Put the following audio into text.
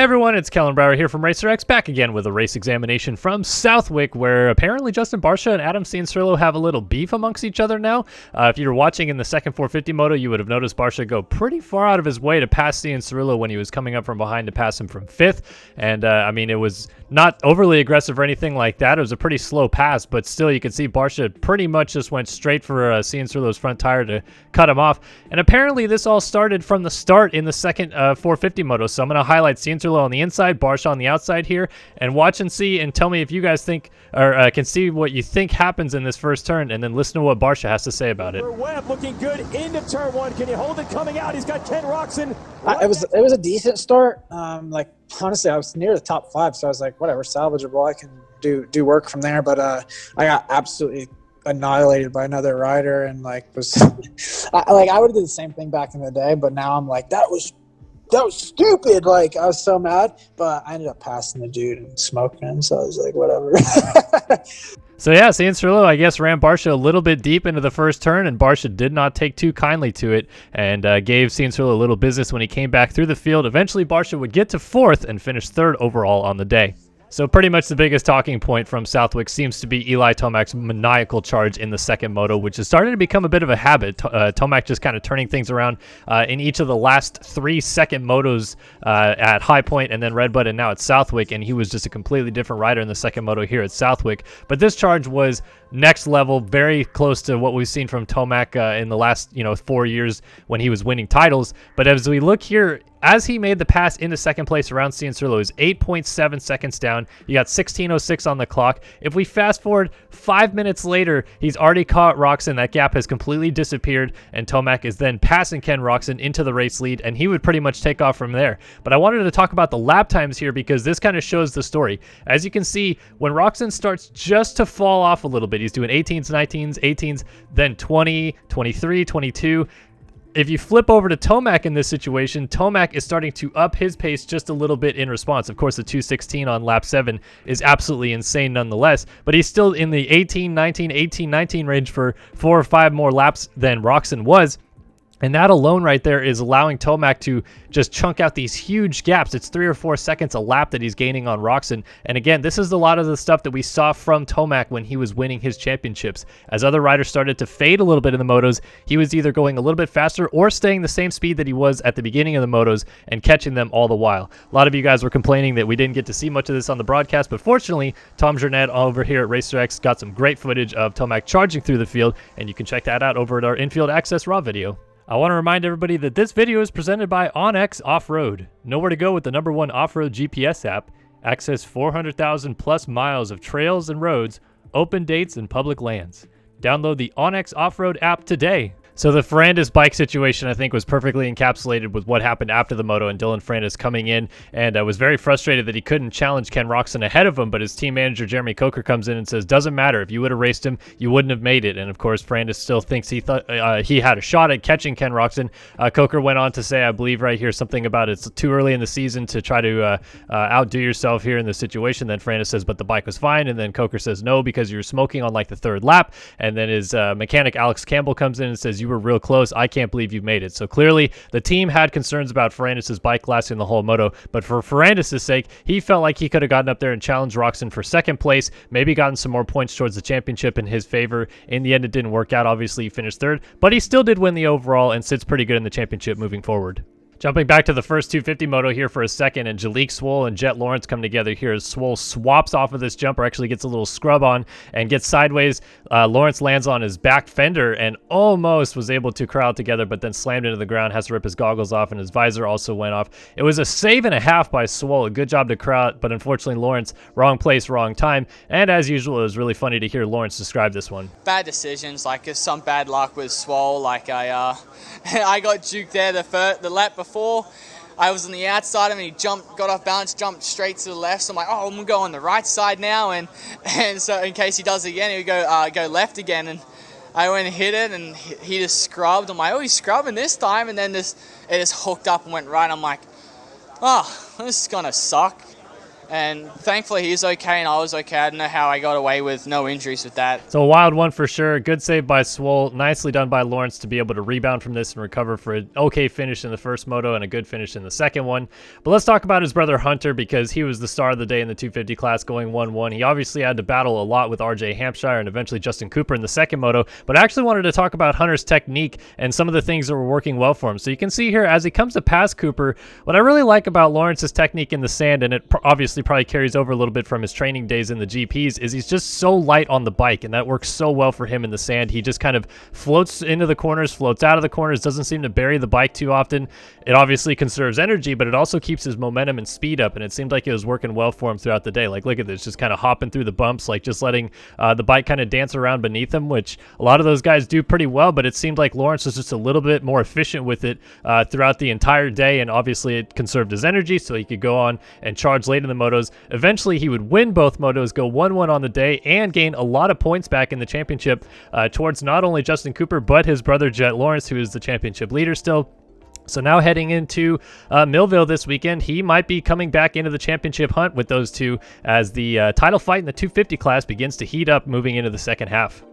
Hey everyone, it's Kellen Brower here from RacerX, back again with a race examination from Southwick, where apparently Justin Barcia and Adam Cianciarulo have a little beef amongst each other now. If you were watching in the second 450 moto, you would have noticed Barcia go pretty far out of his way to pass Cianciarulo when he was coming up from behind to pass him from fifth. And I mean, it was not overly aggressive or anything like that. It was a pretty slow pass, but still you could see Barcia pretty much just went straight for Cianciarulo's front tire to cut him off. And apparently this all started from the start in the second 450 moto. So I'm going to highlight Cianciarulo on the inside, Barcia on the outside here, and watch and see and tell me if you guys think or can see what you think happens in this first turn, and then listen to what Barcia has to say about it. Webb looking good into turn one. Can you hold it coming out? He's got Ken Roczen. It was a decent start. Like honestly, I was near the top five, so I was like, whatever, salvageable. I can do work from there. But I got absolutely annihilated by another rider, and like was I would have did the same thing back in the day, but now I'm like, that was stupid. Like, I was so mad, but I ended up passing the dude and smoking him, so I was like, whatever. So yeah, Cianciarulo, I guess, ran Barcia a little bit deep into the first turn, and Barcia did not take too kindly to it, and gave Cianciarulo a little business when he came back through the field. Eventually, Barcia would get to fourth and finish third overall on the day. So pretty much the biggest talking point from Southwick seems to be Eli Tomac's maniacal charge in the second moto, which is starting to become a bit of a habit. Tomac just kind of turning things around in each of the last 3 second motos at High Point and then Redbud and now at Southwick, and he was just a completely different rider in the second moto here at Southwick. But this charge was next level, very close to what we've seen from Tomac in the last 4 years when he was winning titles. But as we look here, as he made the pass into second place around Cianciarulo, is 8.7 seconds down. You got 16:06 on the clock. If we fast forward 5 minutes later, he's already caught Roczen. That gap has completely disappeared, and Tomac is then passing Ken Roczen into the race lead, and he would pretty much take off from there. But I wanted to talk about the lap times here because this kind of shows the story. As you can see, when Roczen starts just to fall off a little bit, he's doing 18s, 19s, 18s, then 20, 23, 22. If you flip over to Tomac in this situation, Tomac is starting to up his pace just a little bit in response. Of course, the 2:16 on lap 7 is absolutely insane nonetheless, but he's still in the 18, 19, 18, 19 range for 4 or 5 more laps than Roczen was. And that alone right there is allowing Tomac to just chunk out these huge gaps. It's 3 or 4 seconds a lap that he's gaining on Roczen. And again, this is a lot of the stuff that we saw from Tomac when he was winning his championships. As other riders started to fade a little bit in the motos, he was either going a little bit faster or staying the same speed that he was at the beginning of the motos and catching them all the while. A lot of you guys were complaining that we didn't get to see much of this on the broadcast, but fortunately, Tom Jernett over here at RacerX got some great footage of Tomac charging through the field, and you can check that out over at our Infield Access Raw video. I want to remind everybody that this video is presented by onX Off-Road. Know where to go with the #1 off-road GPS app. Access 400,000 plus miles of trails and roads, open dates, and public lands. Download the onX Off-Road app today. So the Ferrandis bike situation, I think, was perfectly encapsulated with what happened after the moto, and Dylan Ferrandis coming in and was very frustrated that he couldn't challenge Ken Roczen ahead of him, but his team manager, Jeremy Coker, comes in and says, doesn't matter. If you would have raced him, you wouldn't have made it. And, of course, Ferrandis still thinks he thought he had a shot at catching Ken Roczen. Coker went on to say, I believe right here, something about it's too early in the season to try to outdo yourself here in this situation. Then Ferrandis says, but the bike was fine. And then Coker says, no, because you were smoking on like the 3rd lap. And then his mechanic, Alex Campbell, comes in and says, you were real close. I can't believe you made it. So clearly the team had concerns about Ferrandis' bike lasting the whole moto, but for Ferrandis' sake, he felt like he could have gotten up there and challenged Roczen for 2nd place, maybe gotten some more points towards the championship in his favor. In the end, it didn't work out. Obviously, he finished 3rd, but he still did win the overall and sits pretty good in the championship moving forward. Jumping back to the first 250 moto here for a second, and Jalek Swoll and Jett Lawrence come together here as Swoll swaps off of this jumper, actually gets a little scrub on and gets sideways. Lawrence lands on his back fender and almost was able to crowd together, but then slammed into the ground, has to rip his goggles off, and his visor also went off. It was a save and a half by Swoll. A good job to crowd, but unfortunately Lawrence, wrong place, wrong time. And as usual, it was really funny to hear Lawrence describe this one. Bad decisions, like some bad luck with Swoll. Like I got juked there the lap before. I was on the outside of him, and he got off balance, jumped straight to the left. So I'm like, oh, I'm gonna go on the right side now, and so in case he does it again, he'll go left again. And I went and hit it, and he just scrubbed. I'm like, oh, he's scrubbing this time, and then it just hooked up and went right. I'm like, oh, this is gonna suck. And thankfully he's okay and I was okay. I don't know how I got away with no injuries with that. So a wild one for sure. Good save by Swoll. Nicely done by Lawrence to be able to rebound from this and recover for an okay finish in the first moto and a good finish in the second one. But let's talk about his brother Hunter, because he was the star of the day in the 250 class going 1-1. He obviously had to battle a lot with RJ Hampshire and eventually Justin Cooper in the second moto. But I actually wanted to talk about Hunter's technique and some of the things that were working well for him. So you can see here as he comes to pass Cooper, what I really like about Lawrence's technique in the sand, and it obviously probably carries over a little bit from his training days in the GPs, is he's just so light on the bike, and that works so well for him in the sand. He just kind of floats into the corners, floats out of the corners, doesn't seem to bury the bike too often. It obviously conserves energy, but it also keeps his momentum and speed up, and it seemed like it was working well for him throughout the day. Like, look at this, just kind of hopping through the bumps, like just letting the bike kind of dance around beneath him, which a lot of those guys do pretty well, but it seemed like Lawrence was just a little bit more efficient with it throughout the entire day, and obviously it conserved his energy so he could go on and charge late in the motos. Eventually, he would win both motos, go 1-1 on the day, and gain a lot of points back in the championship towards not only Justin Cooper, but his brother Jett Lawrence, who is the championship leader still. So now heading into Millville this weekend, he might be coming back into the championship hunt with those two as the title fight in the 250 class begins to heat up moving into the second half.